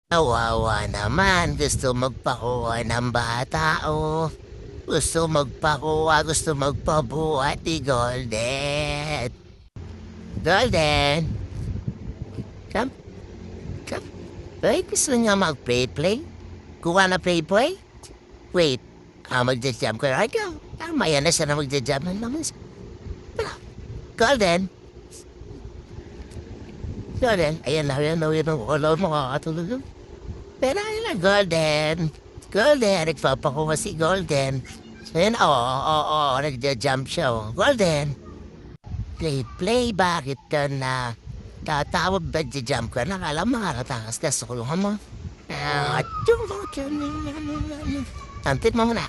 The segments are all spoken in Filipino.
Kawawa naman, gusto magpakuha ng bata, oh. Gusto magpakuha, gusto magpabuhat ni Golden. Golden! Come, come. Wait, gusto niya mag-play-play? Kuha na play-play? Wait, magja-jump ka. Ay, tama yan na siya na magja-jump na naman. Golden! Golden! Ayan na, ayan na, ayan na. Wala makakatulog. Pero ayun na, Golden. Golden, nagpapakuha si Golden. Ayan, nagja-jump siya, oh. Golden! Play, bakit ka na tatawag ba jump ka? Nakala makakatakas ka sa kulungan mo. Tampit mo muna.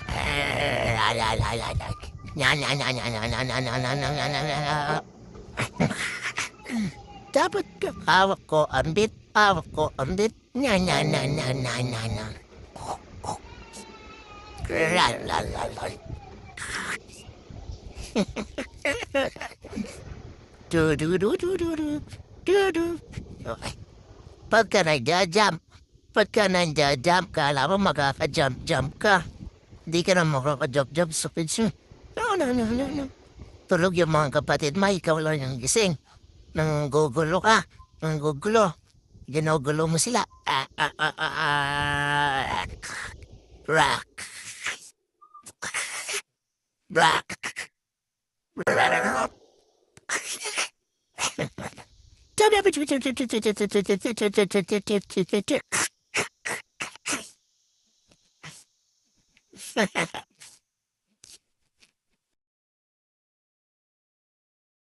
Dapat ka hawak ko ambit, hawak ko ambit. Nya, nya, nya, nya, nya, nya, nya. La, la, la, la. Du, du, du, du, du, du. Du, du. Okay. Pagka nagja-jump ka, alam mo makaka-jump ka. Hindi ka na makaka-jump sa pitch. No, no, no, no, no. Tulog yung mga kapatid mo, ikaw lang yung gising. Nanggugulo ka. Nanggugulo. Ginugulo mo sila. Rock. Rock.